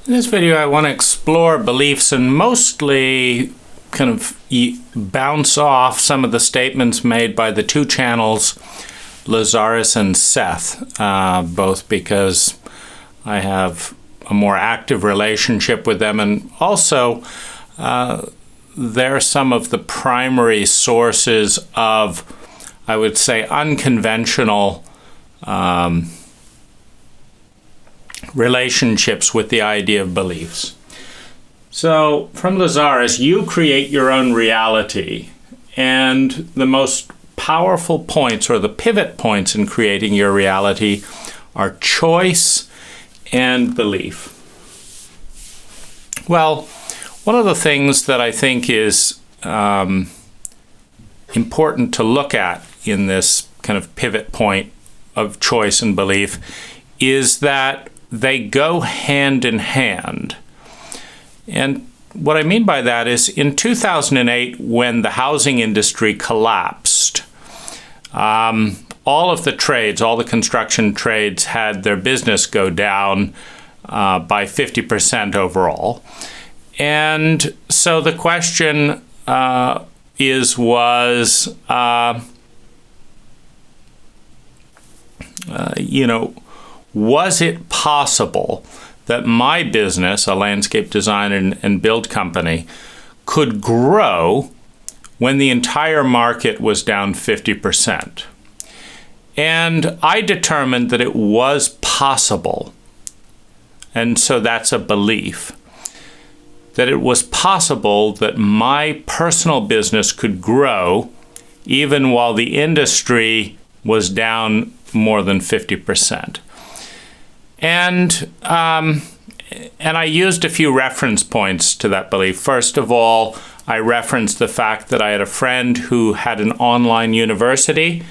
In this video, I want to explore beliefs and mostly kind of bounce off some of the statements made by the two channels, Lazaris and Seth, both because I have a more active relationship with them, and also they're some of the primary sources of, I would say, unconventional relationships with the idea of beliefs. So from Lazaris, you create your own reality, and the most powerful points or the pivot points in creating your reality are choice and belief. Well, one of the things that I think is important to look at in this kind of pivot point of choice and belief is that they go hand in hand. And what I mean by that is in 2008, when the housing industry collapsed, all of the trades, all the construction trades had their business go down by 50% overall. And so the question was it possible that my business, a landscape design and build company, could grow when the entire market was down 50%? And I determined that it was possible. And so that's a belief. That it was possible that my personal business could grow even while the industry was down more than 50%. And I used a few reference points to that belief. First of all, I referenced the fact that I had a friend who had an online university,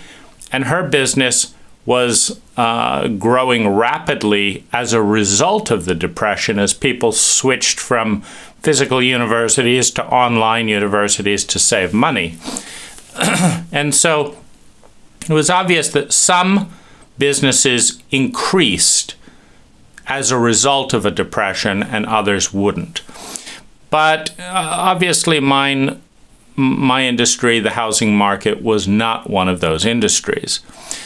and her business was growing rapidly as a result of the Depression, as people switched from physical universities to online universities to save money. And so it was obvious that some businesses increased as a result of a depression and others wouldn't. But obviously my industry, the housing market, was not one of those industries.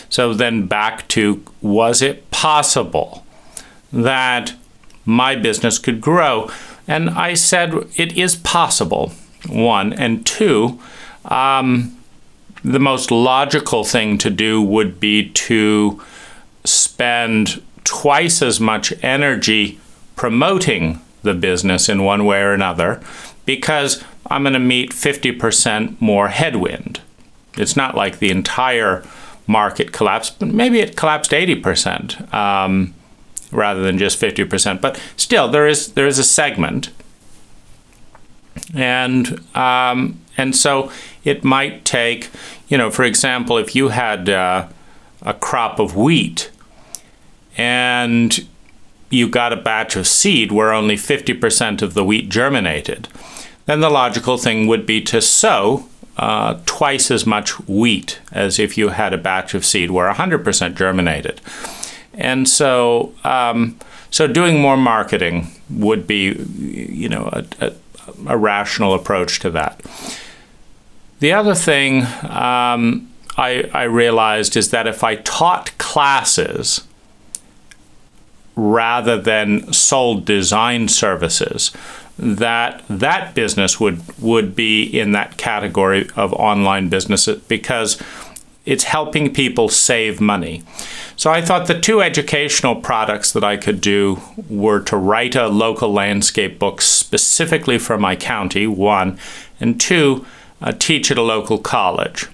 So then back to, was it possible that my business could grow? And I said it is possible, one. And two, the most logical thing to do would be to spend twice as much energy promoting the business in one way or another, because I'm going to meet 50% more headwind. It's not like the entire market collapsed, but maybe it collapsed 80% rather than just 50%. But still, there is a segment, and so it might take, for example, if you had a crop of wheat and you got a batch of seed where only 50% of the wheat germinated, then the logical thing would be to sow twice as much wheat as if you had a batch of seed where 100% germinated. And so doing more marketing would be, a rational approach to that. The other thing I realized is that if I taught classes rather than sold design services, that business would be in that category of online businesses because it's helping people save money. So I thought the two educational products that I could do were to write a local landscape book specifically for my county, one, and two, teach at a local college.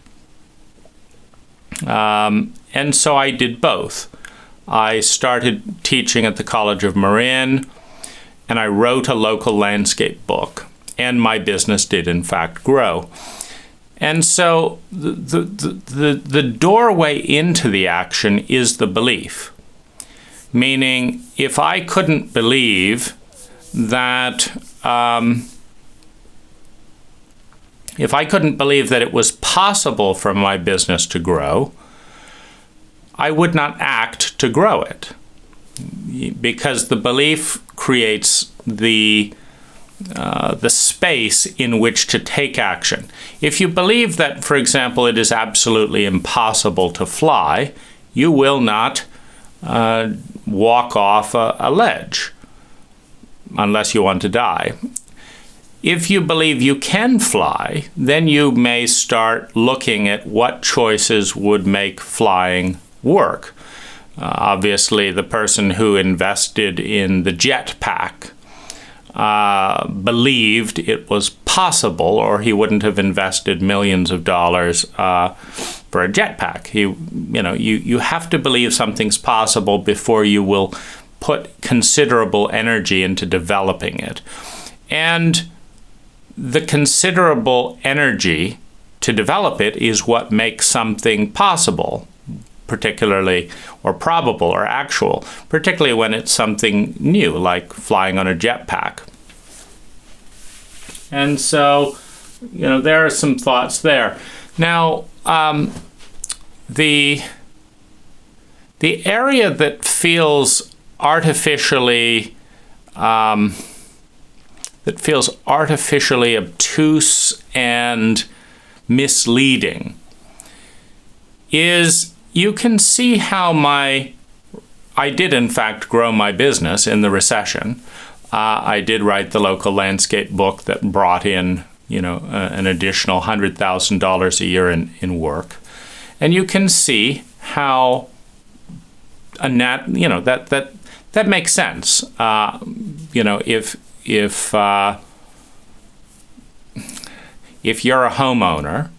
And so I did both. I started teaching at the College of Marin, and I wrote a local landscape book, and my business did in fact grow. And so the doorway into the action is the belief. Meaning, if I couldn't believe that it was possible for my business to grow, I would not act to grow it, because the belief creates the space in which to take action. If you believe that, for example, it is absolutely impossible to fly, you will not walk off a ledge unless you want to die. If you believe you can fly, then you may start looking at what choices would make flying work. Obviously, the person who invested in the jetpack believed it was possible, or he wouldn't have invested millions of dollars for a jetpack. You have to believe something's possible before you will put considerable energy into developing it. And the considerable energy to develop it is what makes something possible, particularly, or probable, or actual, particularly when it's something new, like flying on a jetpack. And so, there are some thoughts there. Now, the area that feels artificially obtuse and misleading is, you can see how I did in fact grow my business in the recession. I did write the local landscape book that brought in, an additional $100,000 a year in work. And you can see how that makes sense. If you're a homeowner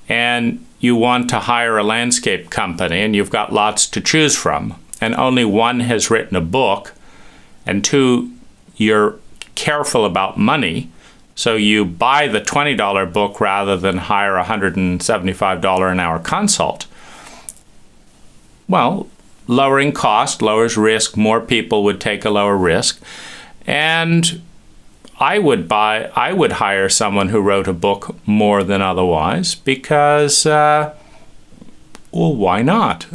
and you want to hire a landscape company and you've got lots to choose from, and only one has written a book, and two, you're careful about money, so you buy the $20 book rather than hire a $175 an hour consult. Well, lowering cost lowers risk. More people would take a lower risk. And I would hire someone who wrote a book more than otherwise, because, well, why not?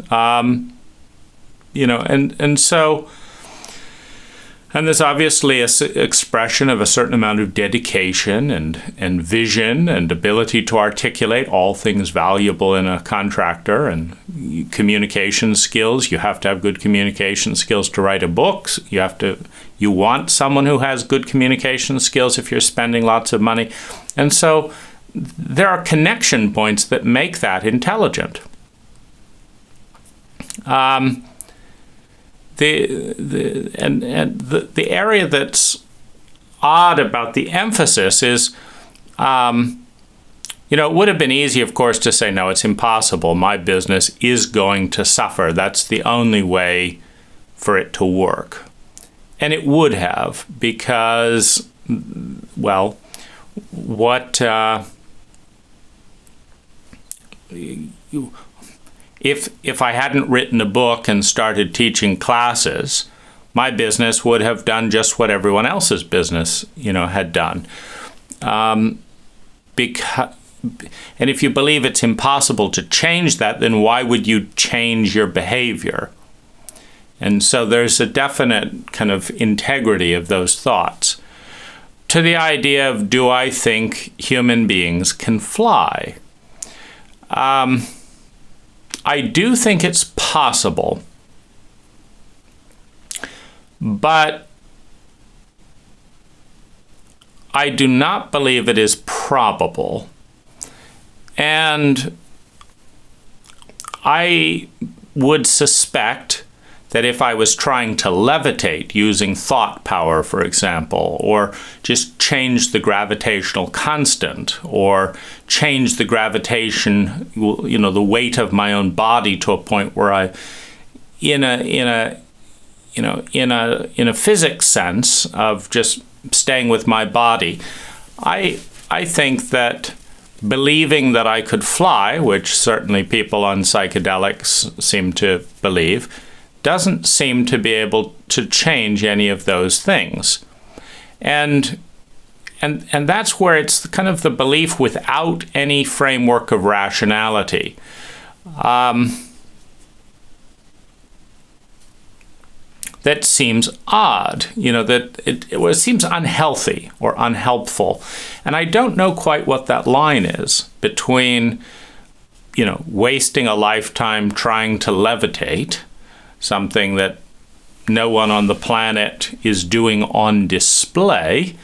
And there's obviously an expression of a certain amount of dedication and vision and ability to articulate all things valuable in a contractor, and communication skills. You have to have good communication skills to write a book. You want someone who has good communication skills if you're spending lots of money. And so there are connection points that make that intelligent. The area that's odd about the emphasis is, it would have been easy, of course, to say, no, it's impossible. My business is going to suffer. That's the only way for it to work. And it would have, because, well, if I hadn't written a book and started teaching classes, my business would have done just what everyone else's business, had done. And if you believe it's impossible to change that, then why would you change your behavior? And so there's a definite kind of integrity of those thoughts. To the idea of, do I think human beings can fly? I do think it's possible, but I do not believe it is probable. And I would suspect that if I was trying to levitate using thought power, for example, or just change the gravitational constant, or change the gravitation, the weight of my own body to a point where I, in a physics sense of just staying with my body, I think that believing that I could fly, which certainly people on psychedelics seem to believe, doesn't seem to be able to change any of those things. And that's where it's kind of the belief without any framework of rationality. that seems odd, that it seems unhealthy or unhelpful. And I don't know quite what that line is between, wasting a lifetime trying to levitate, something that no one on the planet is doing on display.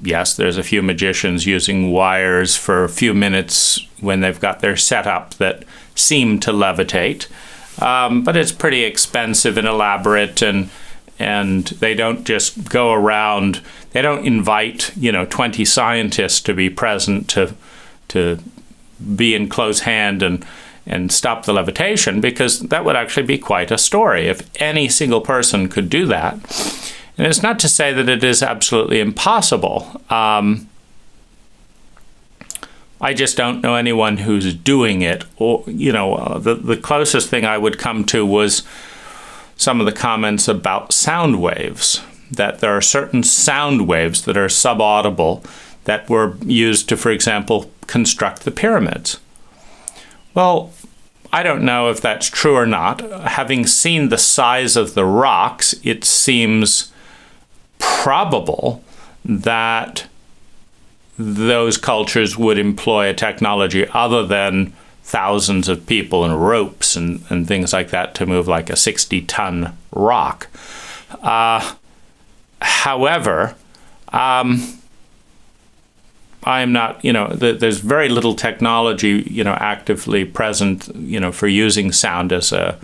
Yes, there's a few magicians using wires for a few minutes when they've got their setup that seem to levitate. But it's pretty expensive and elaborate, and they don't just go around. They don't invite 20 scientists to be present to be in close hand and stop the levitation, because that would actually be quite a story if any single person could do that. And it's not to say that it is absolutely impossible. I just don't know anyone who's doing it. Or, the closest thing I would come to was some of the comments about sound waves, that there are certain sound waves that are subaudible that were used to, for example, construct the pyramids. Well, I don't know if that's true or not. Having seen the size of the rocks, it seems probable that those cultures would employ a technology other than thousands of people and ropes and things like that to move like a 60-ton rock. However, I'm not, there's very little technology, actively present, for using sound as a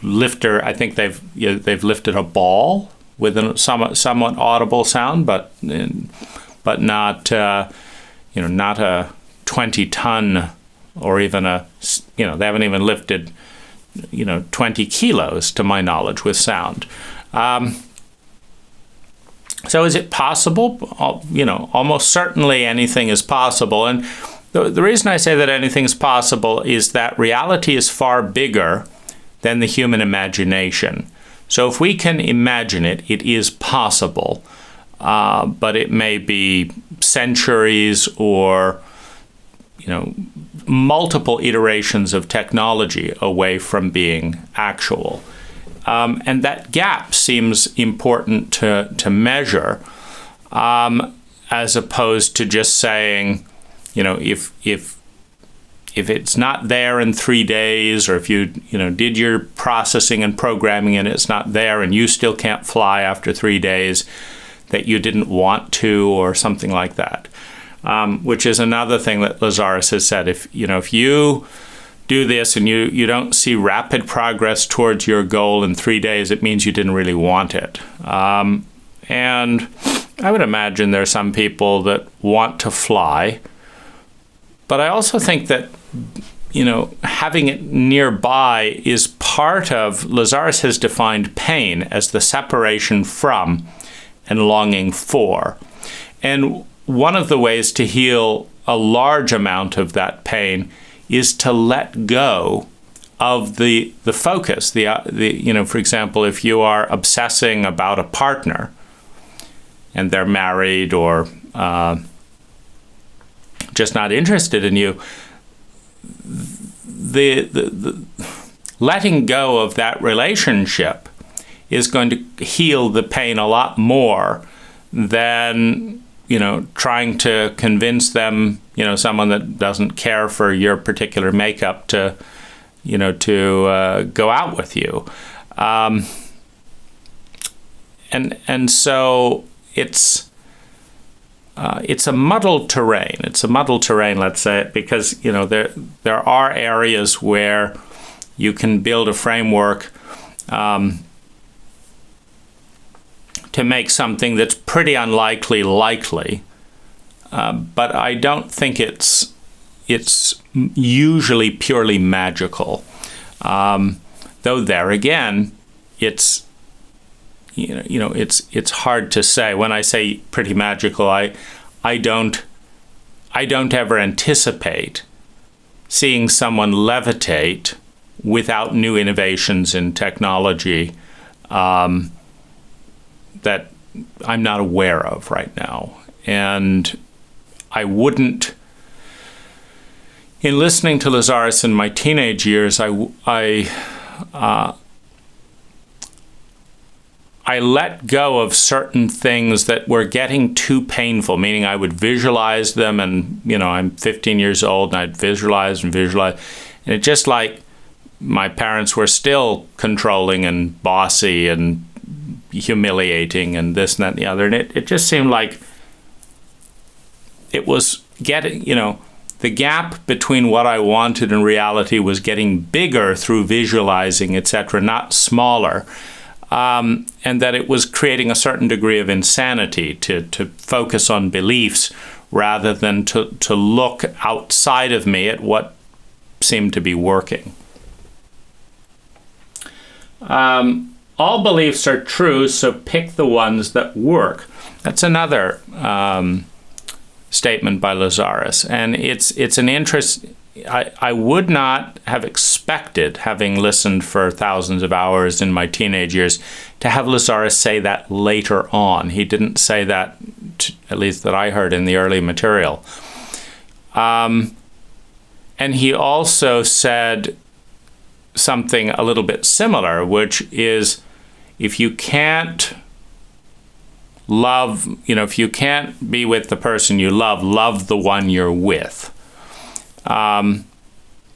lifter. I think they've lifted a ball with a somewhat audible sound, but not, not a 20-ton or even they haven't even lifted, 20 kilos to my knowledge with sound. So is it possible? Almost certainly anything is possible. And the reason I say that anything's possible is that reality is far bigger than the human imagination. So if we can imagine it, it is possible. But it may be centuries or, multiple iterations of technology away from being actual. And that gap seems important to measure, as opposed to just saying, if it's not there in 3 days, or if you did your processing and programming and it's not there and you still can't fly after 3 days, that you didn't want to, or something like that. Which is another thing that Lazaris has said. If you do this and you don't see rapid progress towards your goal in 3 days, it means you didn't really want it. And I would imagine there are some people that want to fly, but I also think that, having it nearby is part of, Lazaris has defined pain as the separation from and longing for. And one of the ways to heal a large amount of that pain is to let go of the focus. For example, if you are obsessing about a partner and they're married or just not interested in you, the letting go of that relationship is going to heal the pain a lot more than trying to convince them, someone that doesn't care for your particular makeup to go out with you. And so it's a muddled terrain. It's a muddled terrain, let's say, because, there are areas where you can build a framework to make something that's pretty unlikely likely, but I don't think it's usually purely magical. Though there again, it's it's hard to say. When I say pretty magical, I don't ever anticipate seeing someone levitate without new innovations in technology that I'm not aware of right now. And I wouldn't, in listening to Lazaris in my I let go of certain things that were getting too painful, meaning I would visualize them, and, I'm 15 years old, and I'd visualize and visualize. And it just like my parents were still controlling and bossy and humiliating and this and that and the other. And it just seemed like it was getting, the gap between what I wanted and reality was getting bigger through visualizing, etc., not smaller. And that it was creating a certain degree of insanity to focus on beliefs rather than to look outside of me at what seemed to be working. All beliefs are true, so pick the ones that work. That's another statement by Lazaris, and it's an interest. I would not have expected, having listened for thousands of hours in my teenage years, to have Lazaris say that later on. He didn't say that, at least that I heard in the early material. And he also said something a little bit similar, which is, if you can't love, if you can't be with the person you love, love the one you're with.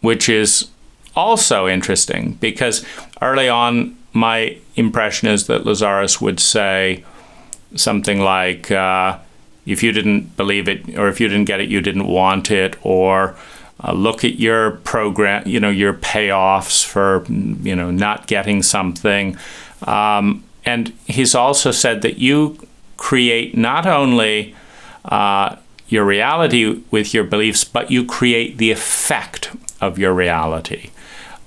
Which is also interesting, because early on my impression is that Lazaris would say something like, if you didn't believe it, or if you didn't get it, you didn't want it, or look at your program, your payoffs for, not getting something. And he's also said that you create not only your reality with your beliefs, but you create the effect of your reality.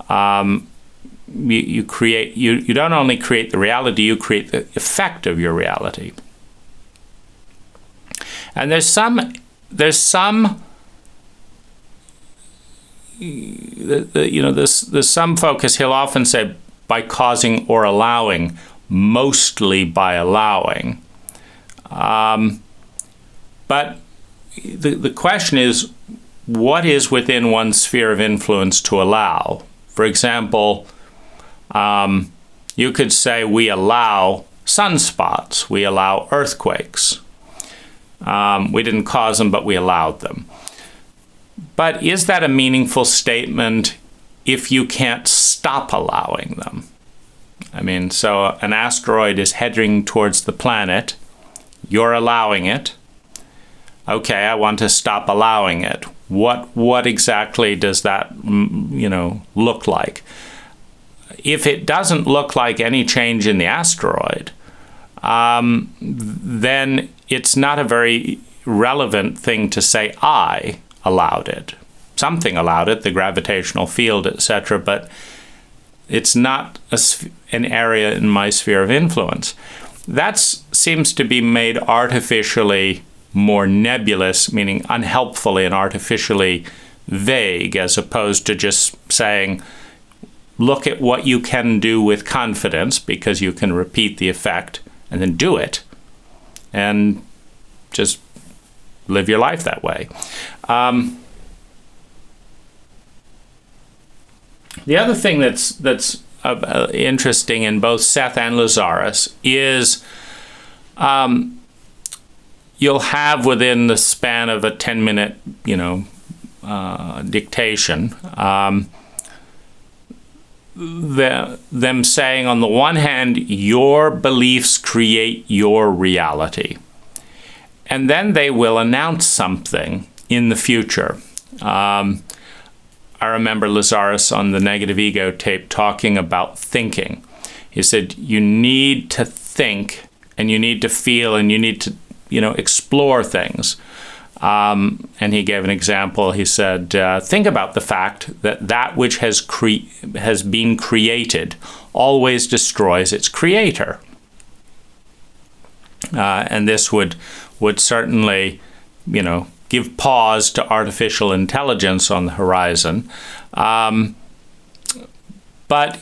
You don't only create the reality, you create the effect of your reality. And there's some focus. He'll often say by causing or allowing, mostly by allowing. But the question is, what is within one's sphere of influence to allow? For example, you could say we allow sunspots, we allow earthquakes. We didn't cause them, but we allowed them. But is that a meaningful statement if you can't stop allowing them? I mean, so an asteroid is heading towards the planet. You're allowing it. Okay, I want to stop allowing it. What exactly does that, look like? If it doesn't look like any change in the asteroid, then it's not a very relevant thing to say I allowed it. Something allowed it, the gravitational field, etc., but it's not an area in my sphere of influence. That seems to be made artificially more nebulous, meaning unhelpfully and artificially vague, as opposed to just saying, look at what you can do with confidence, because you can repeat the effect, and then do it, and just live your life that way. The other thing that's interesting in both Seth and Lazaris is you'll have, within the span of a 10-minute, dictation, them saying, on the one hand, your beliefs create your reality. And then they will announce something in the future. I remember Lazaris on the Negative Ego tape talking about thinking. He said, you need to think, and you need to feel, and you need to, explore things. And he gave an example. He said, think about the fact that which has been created always destroys its creator. And this would certainly, give pause to artificial intelligence on the horizon. But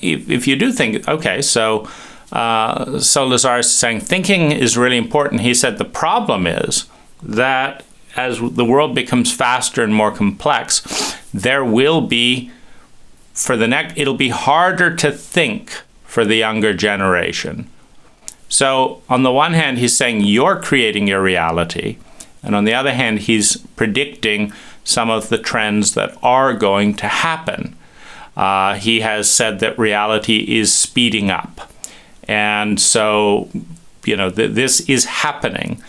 if you do think, okay, so Lazaris is saying thinking is really important. He said the problem is that as the world becomes faster and more complex, there will be, it'll be harder to think for the younger generation. So on the one hand, he's saying you're creating your reality. And on the other hand, he's predicting some of the trends that are going to happen. He has said that reality is speeding up. And so, this is happening.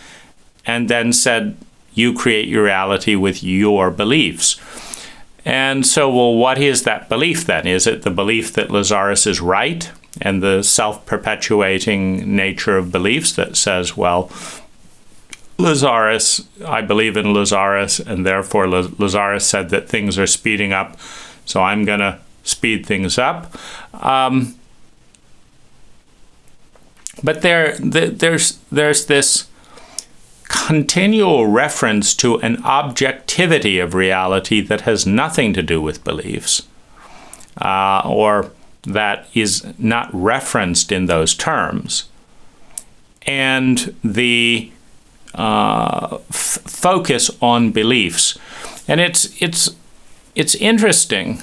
And then said, you create your reality with your beliefs. And so, well, what is that belief then? Is it the belief that Lazaris is right and the self-perpetuating nature of beliefs that says, well, Lazaris, I believe in Lazaris, and therefore Lazaris said that things are speeding up, so I'm going to speed things up. But there's this continual reference to an objectivity of reality that has nothing to do with beliefs, or that is not referenced in those terms. And the focus on beliefs. And it's interesting.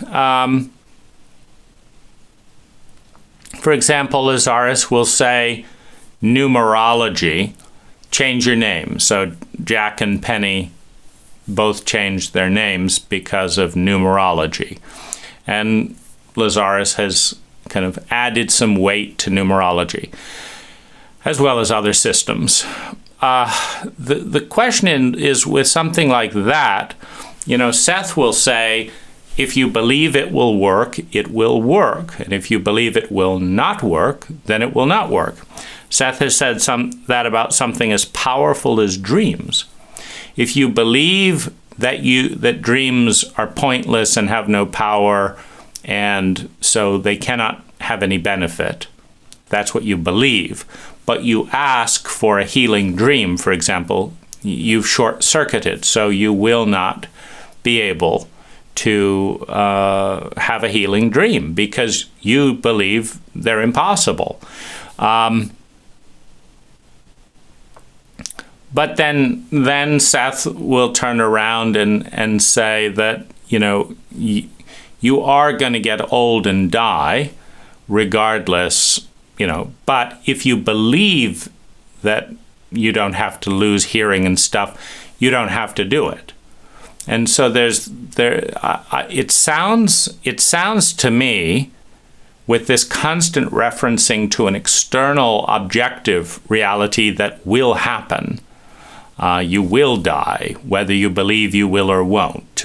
For example, Lazaris will say numerology, change your name. So Jack and Penny both changed their names because of numerology. And Lazaris has kind of added some weight to numerology, as well as other systems. The question is, with something like that, Seth will say, if you believe it will work, it will work. And if you believe it will not work, then it will not work. Seth has said that about something as powerful as dreams. If you believe that dreams are pointless and have no power, and so they cannot have any benefit, that's what you believe. But you ask for a healing dream, for example, you've short-circuited, so you will not be able to have a healing dream because you believe they're impossible. But then Seth will turn around and say that, you are going to get old and die regardless, but if you believe that you don't have to lose hearing and stuff, you don't have to do it. And so it sounds to me, with this constant referencing to an external objective reality that will happen, you will die, whether you believe you will or won't.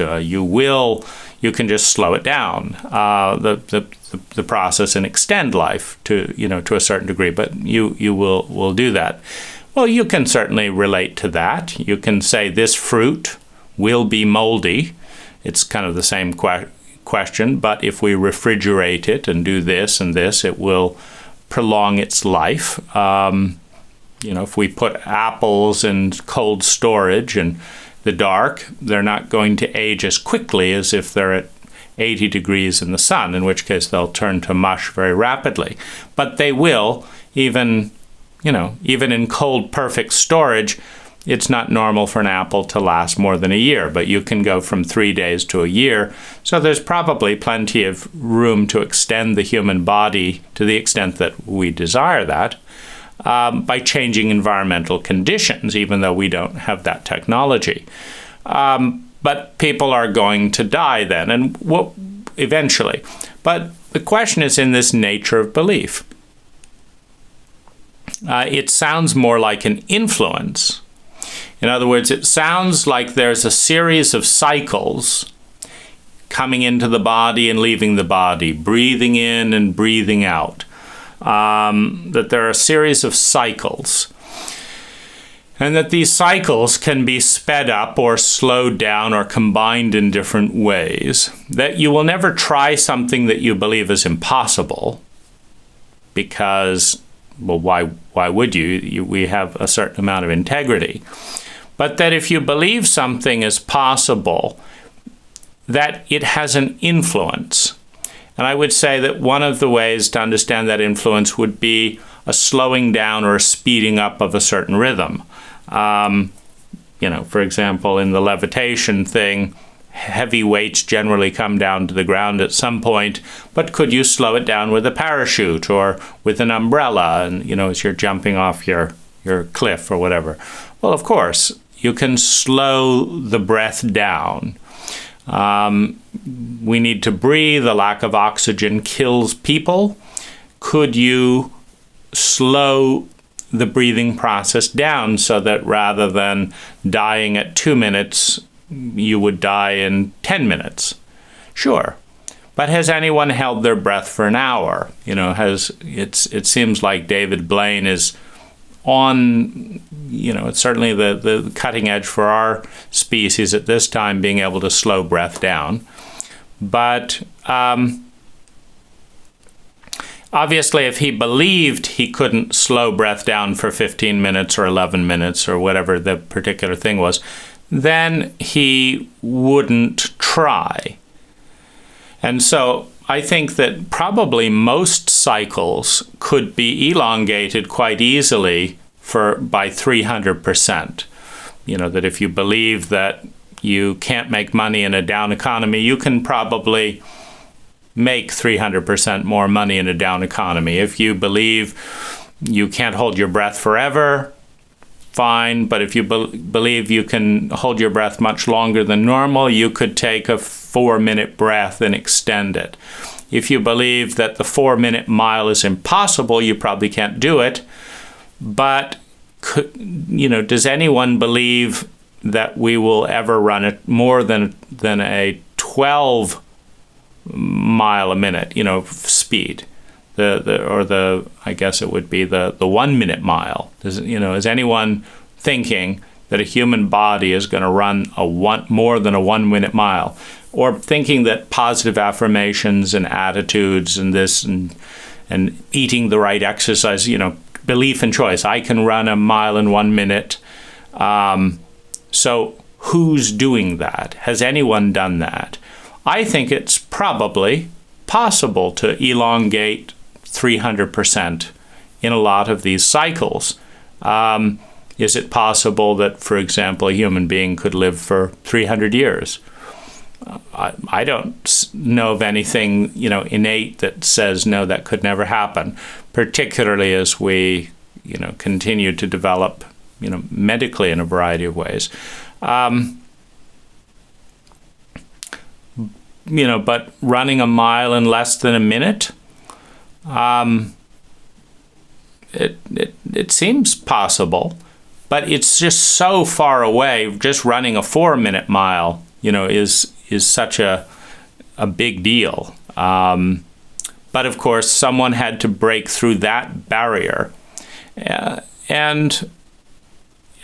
You can just slow it down, the process, and extend life to a certain degree, but you will do that. Well, you can certainly relate to that. You can say this fruit will be moldy. It's kind of the same question, but if we refrigerate it and do this and this, it will prolong its life. If we put apples in cold storage in the dark, they're not going to age as quickly as if they're at 80 degrees in the sun, in which case they'll turn to mush very rapidly. But they will, even in cold, perfect storage, it's not normal for an apple to last more than a year, but you can go from 3 days to a year. So there's probably plenty of room to extend the human body to the extent that we desire that by changing environmental conditions, even though we don't have that technology. But people are going to die then, and eventually. But the question is in this nature of belief. It sounds more like an influence. In other words, it sounds like there's a series of cycles coming into the body and leaving the body, breathing in and breathing out. That there are a series of cycles. And that these cycles can be sped up or slowed down or combined in different ways. That you will never try something that you believe is impossible because, well, why would you? We have a certain amount of integrity. But that if you believe something is possible, that it has an influence. And I would say that one of the ways to understand that influence would be a slowing down or a speeding up of a certain rhythm. For example, in the levitation thing, heavy weights generally come down to the ground at some point, but could you slow it down with a parachute or with an umbrella, and as you're jumping off your cliff or whatever? Well, of course, you can slow the breath down. We need to breathe. The lack of oxygen kills people. Could you slow the breathing process down so that rather than dying at 2 minutes, you would die in 10 minutes? Sure. But has anyone held their breath for an hour? It seems like David Blaine is on, it's certainly the cutting edge for our species at this time, being able to slow breath down. But obviously, if he believed he couldn't slow breath down for 15 minutes or 11 minutes or whatever the particular thing was, then he wouldn't try. And so I think that probably most cycles could be elongated quite easily by 300%. That if you believe that you can't make money in a down economy, you can probably make 300% more money in a down economy. If you believe you can't hold your breath forever, fine. But if you believe you can hold your breath much longer than normal, you could take a 4-minute breath and extend it. If you believe that the 4-minute mile is impossible, you probably can't do it. But does anyone believe that we will ever run it more than a 12 mile a minute, speed? I guess it would be the 1 minute mile. Is anyone thinking that a human body is going to run more than a 1 minute mile? Or thinking that positive affirmations and attitudes and this and eating the right exercise, belief and choice. I can run a mile in 1 minute. So who's doing that? Has anyone done that? I think it's probably possible to elongate 300% in a lot of these cycles. Is it possible that, for example, a human being could live for 300 years? I don't know of anything, innate that says, no, that could never happen, particularly as we, continue to develop, medically in a variety of ways. But running a mile in less than a minute, it seems possible, but it's just so far away. Just running a 4-minute mile, is such a big deal. But of course, someone had to break through that barrier, and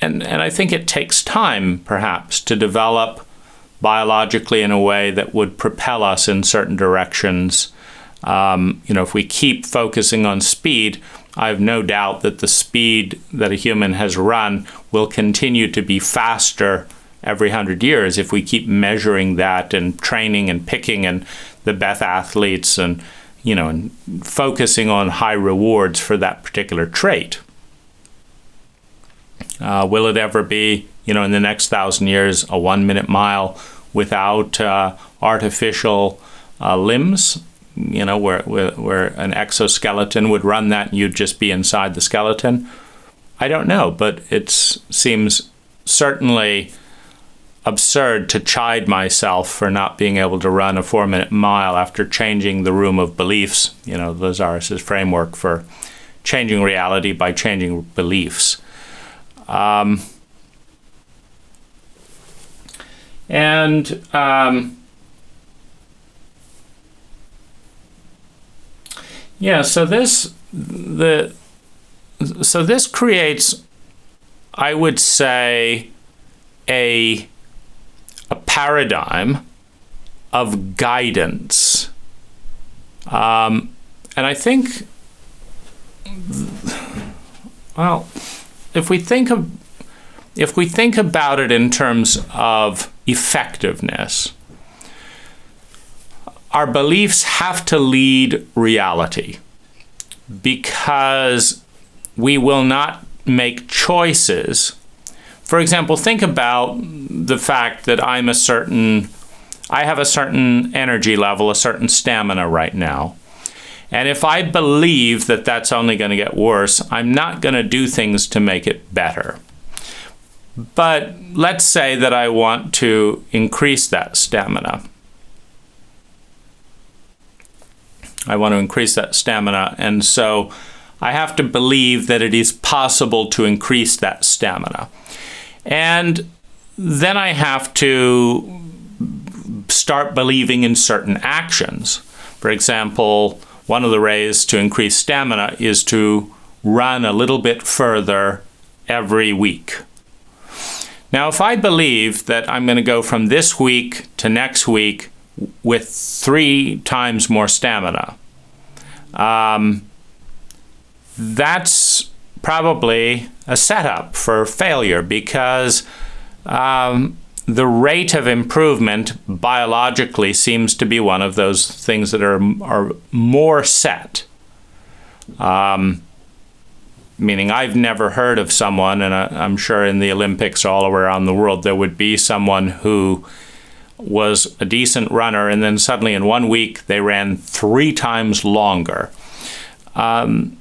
I think it takes time, perhaps, to develop biologically in a way that would propel us in certain directions. If we keep focusing on speed, I have no doubt that the speed that a human has run will continue to be faster every 100 years if we keep measuring that and training and picking and the best athletes and focusing on high rewards for that particular trait. Will it ever be, in the next 1,000 years, a 1-minute mile without artificial limbs? Where an exoskeleton would run that and you'd just be inside the skeleton? I don't know, but it seems certainly absurd to chide myself for not being able to run a 4-minute mile after changing the room of beliefs, Lazaris' framework for changing reality by changing beliefs. So this creates, I would say, a paradigm of guidance, and I think, well, if we think about it in terms of effectiveness, our beliefs have to lead reality, because we will not make choices. For example, think about the fact that I'm a certain I have a certain energy level, a certain stamina right now. And if I believe that that's only going to get worse, I'm not going to do things to make it better. But let's say that I want to increase that stamina. I want to increase that stamina, and so I have to believe that it is possible to increase that stamina. And then I have to start believing in certain actions. For example, one of the ways to increase stamina is to run a little bit further every week. Now, if I believe that I'm going to go from this week to next week with 3 times more stamina, that's probably a setup for failure, because the rate of improvement biologically seems to be one of those things that are more set. Meaning I've never heard of someone, and I'm sure in the Olympics all around the world there would be someone who was a decent runner and then suddenly in 1 week they ran 3 times longer. And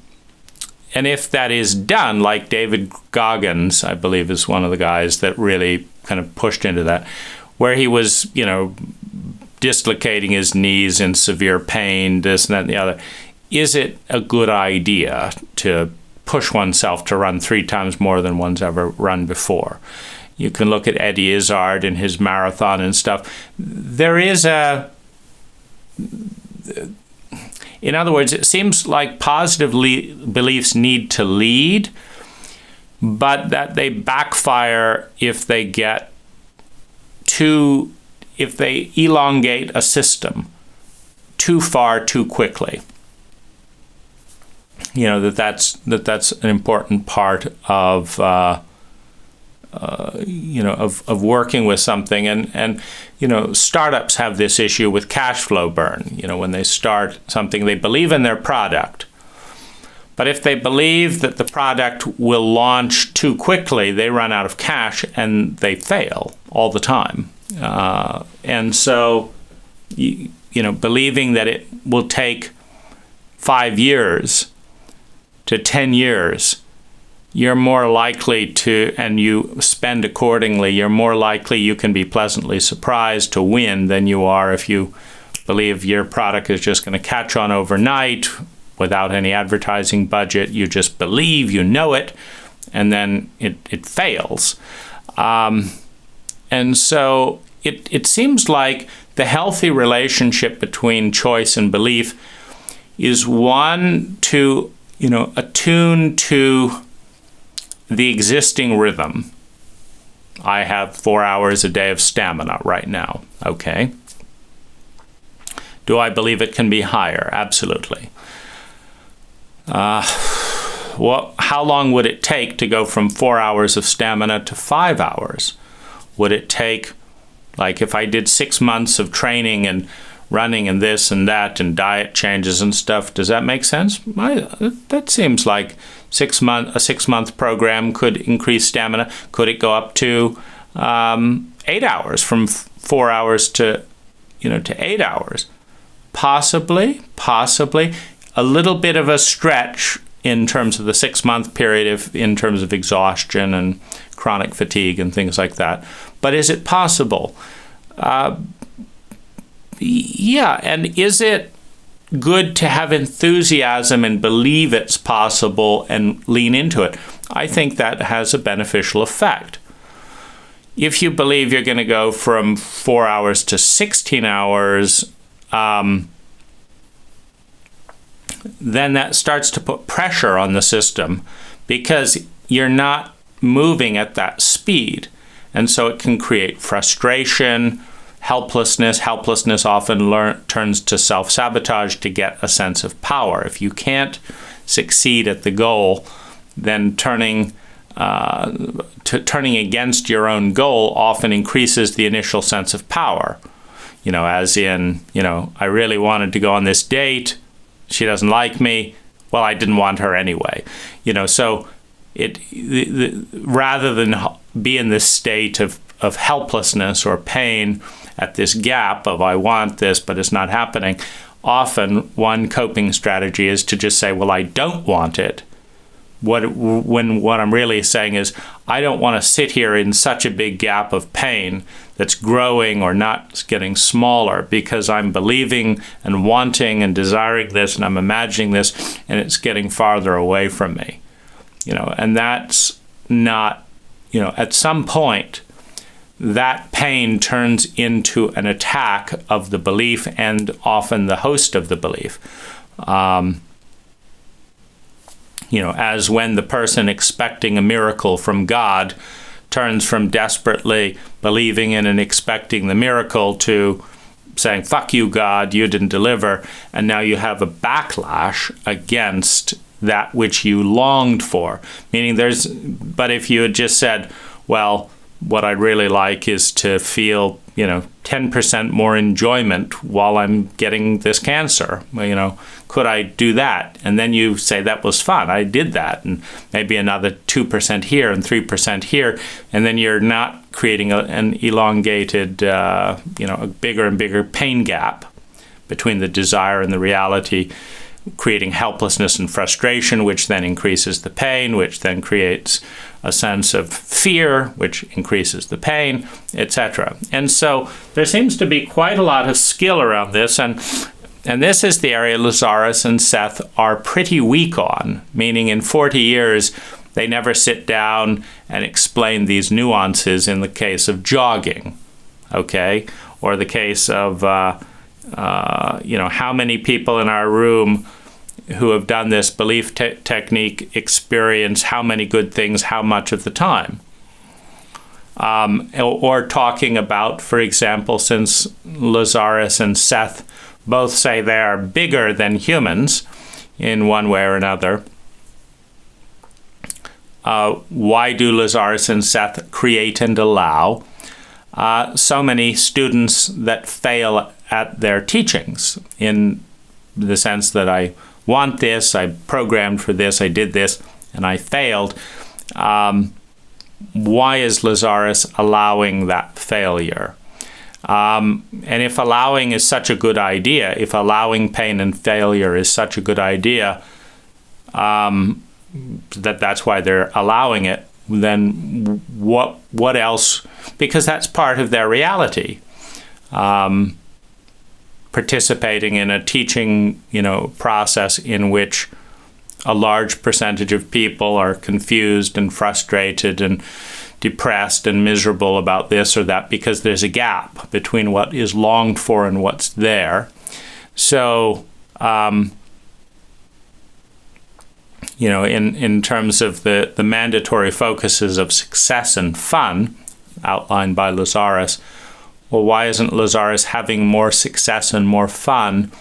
if that is done, like David Goggins, I believe, is one of the guys that really kind of pushed into that, where he was, dislocating his knees in severe pain, this and that and the other. Is it a good idea to push oneself to run 3 times more than one's ever run before? You can look at Eddie Izzard and his marathon and stuff. There is in other words, it seems like positive beliefs need to lead, but that they backfire if they elongate a system too far too quickly. That's an important part of working with something, and startups have this issue with cash flow burn. When they start something, they believe in their product, but if they believe that the product will launch too quickly, they run out of cash and they fail all the time. And so, believing that it will take 5 years to 10 years, you're more likely to, and you spend accordingly, you're more likely you can be pleasantly surprised to win than you are if you believe your product is just going to catch on overnight without any advertising budget. You just believe you know it, and then it fails. And so it seems like the healthy relationship between choice and belief is one to attune to the existing rhythm. I have 4 hours a day of stamina right now. Okay. Do I believe it can be higher? Absolutely. How long would it take to go from 4 hours of stamina to 5 hours? Would it take, like if I did 6 months of training and running and this and that and diet changes and stuff, does that make sense? That seems like a 6-month program could increase stamina. Could it go up to 8 hours, from 4 hours to 8 hours? Possibly. A little bit of a stretch in terms of the 6-month period, in terms of exhaustion and chronic fatigue and things like that. But is it possible? Yeah, and is it good to have enthusiasm and believe it's possible and lean into it? I think that has a beneficial effect. If you believe you're going to go from 4 hours to 16 hours, then that starts to put pressure on the system because you're not moving at that speed. And so it can create frustration, helplessness. Helplessness often turns to self-sabotage to get a sense of power. If you can't succeed at the goal, then turning against your own goal often increases the initial sense of power. As in, I really wanted to go on this date. She doesn't like me. Well, I didn't want her anyway. So rather than be in this state of of helplessness or pain at this gap of I want this, but it's not happening, often one coping strategy is to just say, well, I don't want it. What I'm really saying is, I don't want to sit here in such a big gap of pain that's growing or not getting smaller, because I'm believing and wanting and desiring this, and I'm imagining this, and it's getting farther away from me. And that's not, at some point, that pain turns into an attack of the belief and often the host of the belief. As when the person expecting a miracle from God turns from desperately believing in and expecting the miracle to saying, fuck you, God, you didn't deliver. And now you have a backlash against that which you longed for. Meaning but if you had just said, well, what I'd really like is to feel, 10% more enjoyment while I'm getting this cancer. Could I do that? And then you say, that was fun, I did that. And maybe another 2% here and 3% here. And then you're not creating an elongated, a bigger and bigger pain gap between the desire and the reality, creating helplessness and frustration, which then increases the pain, which then creates a sense of fear, which increases the pain, etc. And so there seems to be quite a lot of skill around this, and this is the area Lazaris and Seth are pretty weak on, meaning in 40 years they never sit down and explain these nuances in the case of jogging, okay? Or the case of, how many people in our room who have done this belief technique experience how many good things how much of the time. Or talking about, for example, since Lazaris and Seth both say they are bigger than humans in one way or another, why do Lazaris and Seth create and allow so many students that fail at their teachings, in the sense that I want this, I programmed for this, I did this, and I failed. Why is Lazaris allowing that failure? And if allowing is such a good idea, if allowing pain and failure is such a good idea, that's why they're allowing it, then what else? Because that's part of their reality. Participating in a teaching, process in which a large percentage of people are confused and frustrated and depressed and miserable about this or that, because there's a gap between what is longed for and what's there. So, in terms of the mandatory focuses of success and fun outlined by Lazaris, well, why isn't Lazaris having more success and more fun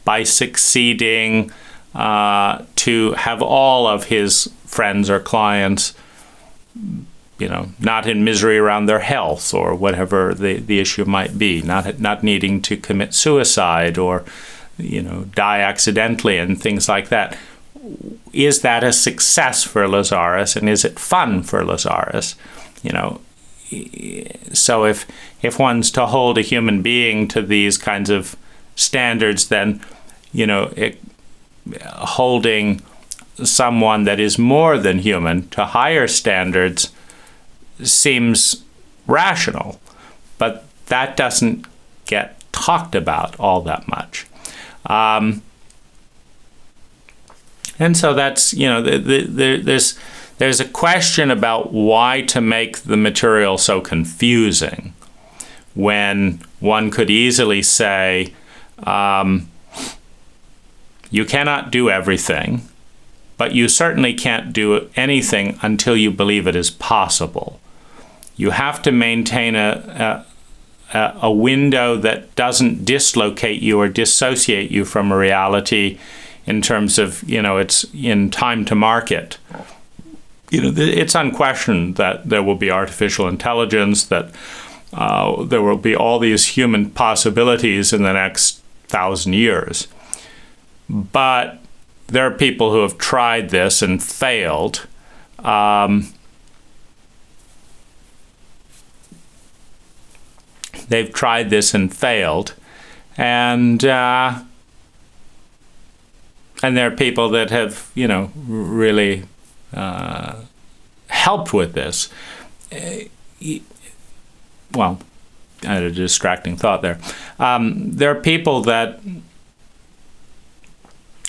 by succeeding to have all of his friends or clients, not in misery around their health or whatever the issue might be, not needing to commit suicide or, die accidentally and things like that? Is that a success for Lazaris, and is it fun for Lazaris? So if one's to hold a human being to these kinds of standards, then, holding someone that is more than human to higher standards seems rational, but that doesn't get talked about all that much. And so that's, there's a question about why to make the material so confusing, when one could easily say, you cannot do everything, but you certainly can't do anything until you believe it is possible. You have to maintain a window that doesn't dislocate you or dissociate you from a reality in terms of, it's in time to market. It's unquestioned that there will be artificial intelligence, that there will be all these human possibilities in the next 1,000 years. But there are people who have tried this and failed. they've tried this and failed. And there are people that have, really helped with this. Well, I had a distracting thought there. There are people that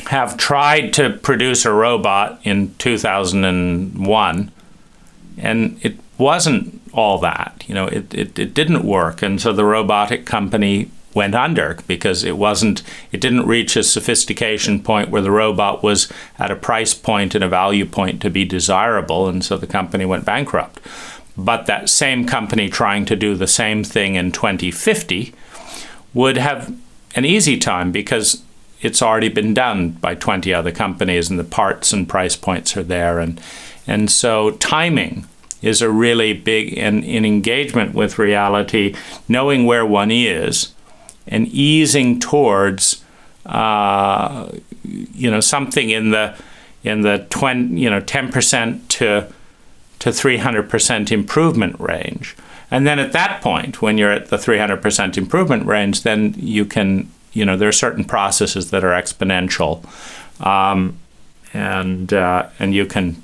have tried to produce a robot in 2001, and it wasn't all that. It didn't work, and so the robotic company went under because it didn't reach a sophistication point where the robot was at a price point and a value point to be desirable, and so the company went bankrupt. But that same company trying to do the same thing in 2050 would have an easy time because it's already been done by 20 other companies and the parts and price points are there. And so timing is a really big, in engagement with reality, knowing where one is and easing towards, something in the 10% to 300% improvement range. And then at that point, when you're at the 300% improvement range, then you can, there are certain processes that are exponential, and you can,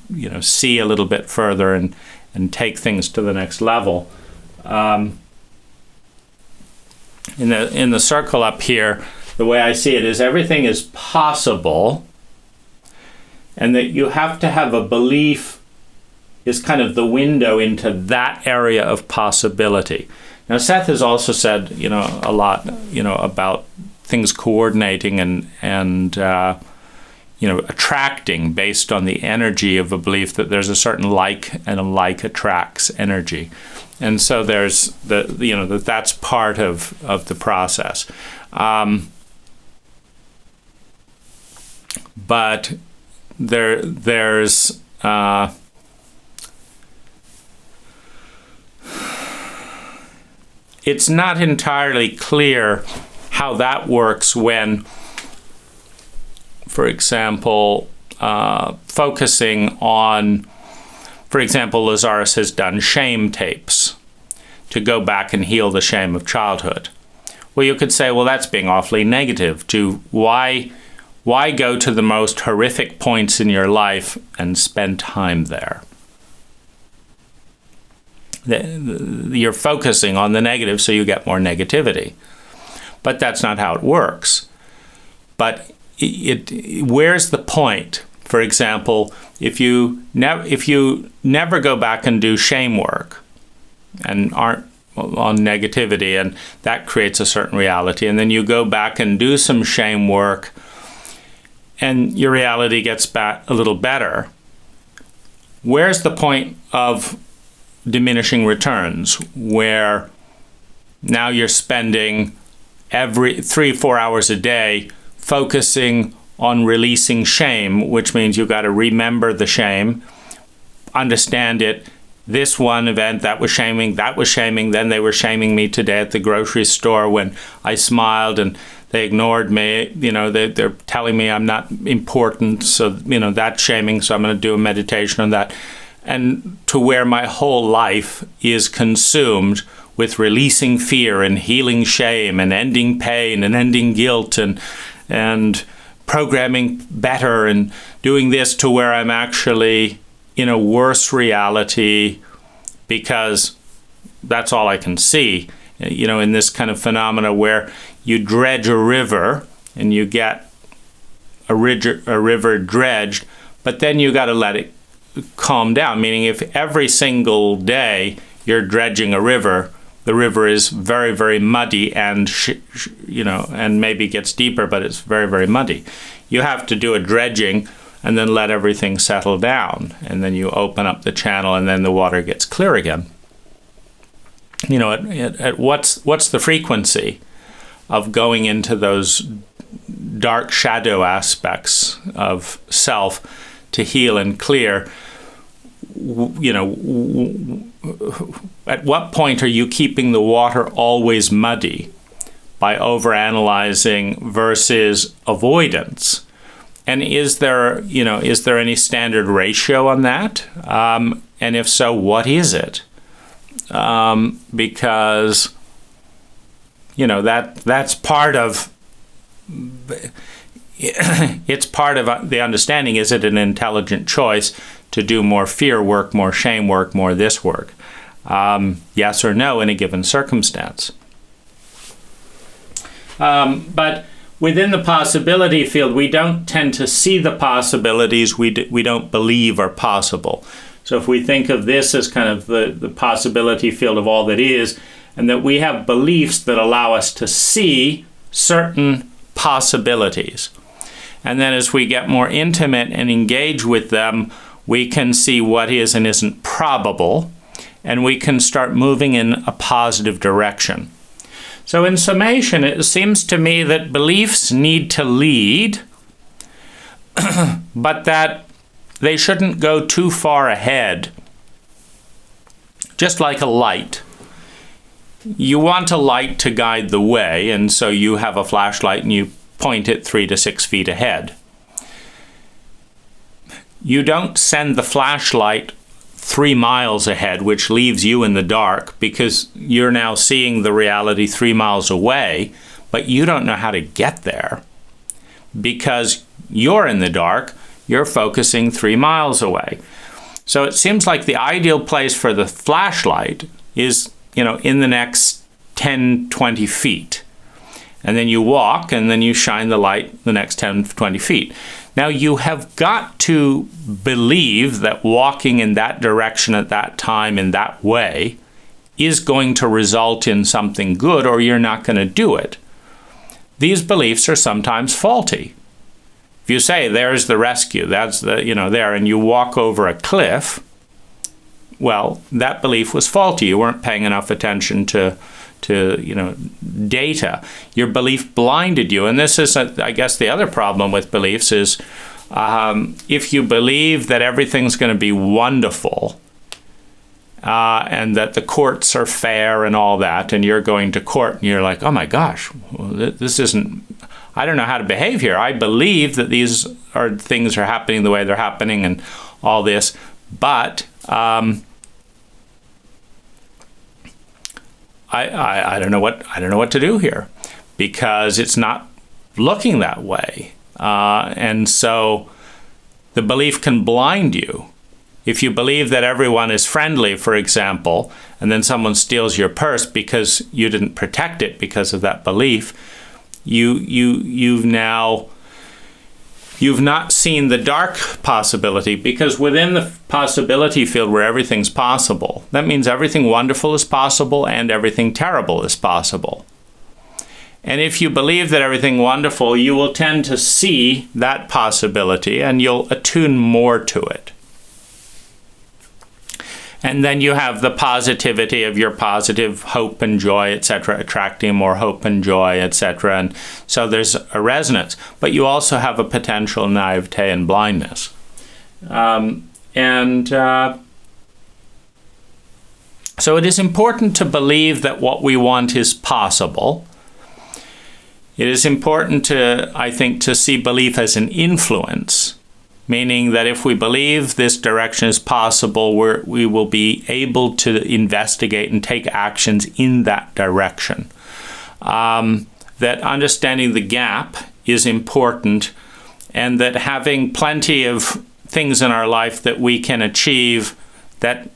see a little bit further and take things to the next level. In the circle up here, the way I see it is everything is possible, and that you have to have a belief is kind of the window into that area of possibility. Now, Seth has also said, a lot, about things coordinating and attracting based on the energy of a belief that there's a certain like, and a like attracts energy. And so there's that's part of the process. But there's it's not entirely clear how that works when, for example, focusing on, for example, Lazaris has done shame tapes to go back and heal the shame of childhood. Well, you could say, well, that's being awfully negative. Why go to the most horrific points in your life and spend time there? You're focusing on the negative, so you get more negativity. But that's not how it works. But where's the point? For example, if you never go back and do shame work and aren't on negativity, and that creates a certain reality, and then you go back and do some shame work and your reality gets back a little better, where's the point of diminishing returns, where now you're spending every 3-4 hours a day focusing on releasing shame, which means you've got to remember the shame, understand it. This one event, that was shaming, then they were shaming me today at the grocery store when I smiled and they ignored me. They're telling me I'm not important, so that's shaming, so I'm going to do a meditation on that. And to where my whole life is consumed with releasing fear and healing shame and ending pain and ending guilt and programming better and doing this, to where I'm actually in a worse reality because that's all I can see. In this kind of phenomena where you dredge a river and you get a river dredged, but then you got to let it calm down, meaning if every single day you're dredging a river, the river is very, very muddy and and maybe gets deeper, but it's very, very muddy. You have to do a dredging and then let everything settle down, and then you open up the channel and then the water gets clear again. At what's the frequency of going into those dark shadow aspects of self to heal and clear? At what point are you keeping the water always muddy by overanalyzing versus avoidance? And is there any standard ratio on that? And if so, what is it? Because that's part of it's part of the understanding. Is it an intelligent choice to do more fear work, more shame work, more this work? Yes or no in a given circumstance. But within the possibility field, we don't tend to see the possibilities we don't believe are possible. So if we think of this as kind of the possibility field of all that is, and that we have beliefs that allow us to see certain possibilities. And then as we get more intimate and engage with them, we can see what is and isn't probable, and we can start moving in a positive direction. So in summation, it seems to me that beliefs need to lead, but that they shouldn't go too far ahead. Just like a light. You want a light to guide the way, and so you have a flashlight and you point it 3 to 6 feet ahead. You don't send the flashlight 3 miles ahead, which leaves you in the dark, because you're now seeing the reality 3 miles away, but you don't know how to get there because you're in the dark, you're focusing 3 miles away. So it seems like the ideal place for the flashlight is, in the next 10, 20 feet. And then you walk, and then you shine the light the next 10, 20 feet. Now, you have got to believe that walking in that direction at that time in that way is going to result in something good, or you're not going to do it. These beliefs are sometimes faulty. If you say, there's the rescue, that's there, and you walk over a cliff, well, that belief was faulty. You weren't paying enough attention to data. Your belief blinded you. And this is, I guess, the other problem with beliefs is if you believe that everything's going to be wonderful and that the courts are fair and all that, and you're going to court and you're like, oh my gosh, this isn't, I don't know how to behave here. I believe that these things are happening the way they're happening and all this, but I don't know what to do here, because it's not looking that way, and so the belief can blind you. If you believe that everyone is friendly, for example, and then someone steals your purse because you didn't protect it because of that belief, you've not seen the dark possibility, because within the possibility field where everything's possible, that means everything wonderful is possible and everything terrible is possible. And if you believe that everything wonderful, you will tend to see that possibility and you'll attune more to it. And then you have the positivity of your positive hope and joy, etc., attracting more hope and joy, etc. And so there's a resonance. But you also have a potential naivete and blindness. So it is important to believe that what we want is possible. It is important I think, to see belief as an influence. Meaning that if we believe this direction is possible, we will be able to investigate and take actions in that direction. That understanding the gap is important, and that having plenty of things in our life that we can achieve that,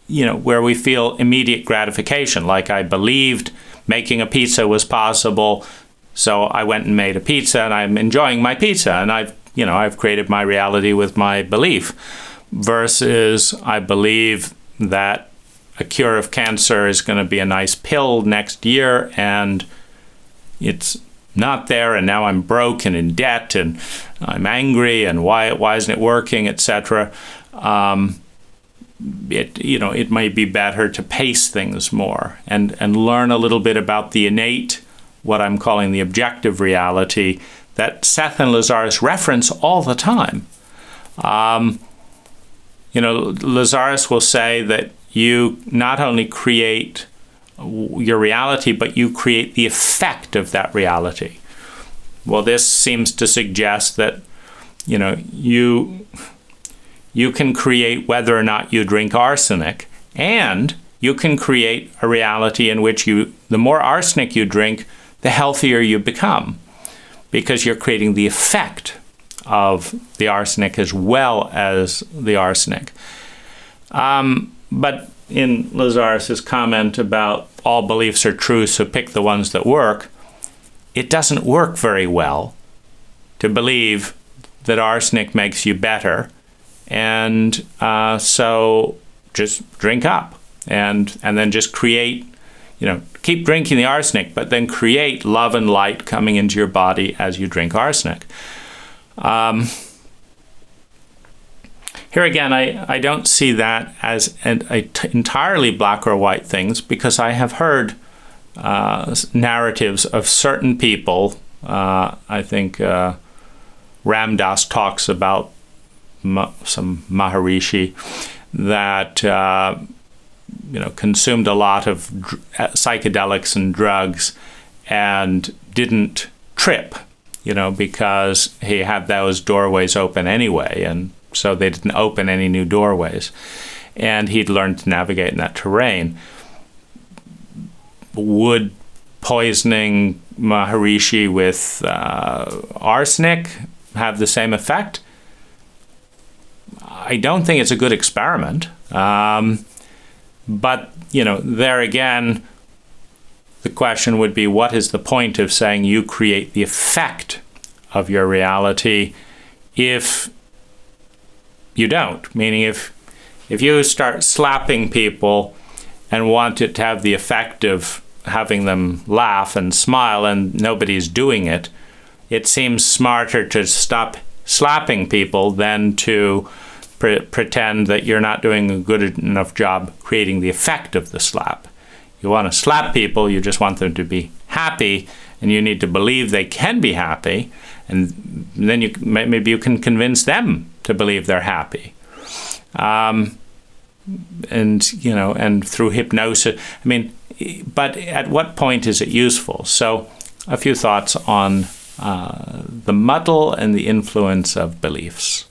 where we feel immediate gratification. Like I believed making a pizza was possible, so I went and made a pizza, and I'm enjoying my pizza, and I've created my reality with my belief, versus I believe that a cure of cancer is going to be a nice pill next year, and it's not there, and now I'm broke and in debt, and I'm angry, and why isn't it working, etc. It might be better to pace things more and learn a little bit about the innate, what I'm calling the objective reality, that Seth and Lazaris reference all the time. Lazaris will say that you not only create your reality, but you create the effect of that reality. Well, this seems to suggest that, you can create whether or not you drink arsenic, and you can create a reality in which the more arsenic you drink, the healthier you become, because you're creating the effect of the arsenic as well as the arsenic. But in Lazaris' comment about all beliefs are true, so pick the ones that work, it doesn't work very well to believe that arsenic makes you better, and so just drink up and then just create, keep drinking the arsenic, but then create love and light coming into your body as you drink arsenic. Here again, I don't see that as entirely black or white things, because I have heard narratives of certain people. I think Ram Dass talks about some Maharishi that consumed a lot of psychedelics and drugs and didn't trip, because he had those doorways open anyway, and so they didn't open any new doorways, and he'd learned to navigate in that terrain. Would poisoning Maharishi with arsenic have the same effect? I don't think it's a good experiment. But, there again, the question would be, what is the point of saying you create the effect of your reality if you don't? Meaning if you start slapping people and want it to have the effect of having them laugh and smile and nobody's doing it, it seems smarter to stop slapping people than to pretend that you're not doing a good enough job creating the effect of the slap. You want to slap people, you just want them to be happy, and you need to believe they can be happy, and then maybe you can convince them to believe they're happy. And through hypnosis, but at what point is it useful? So a few thoughts on the muddle and the influence of beliefs.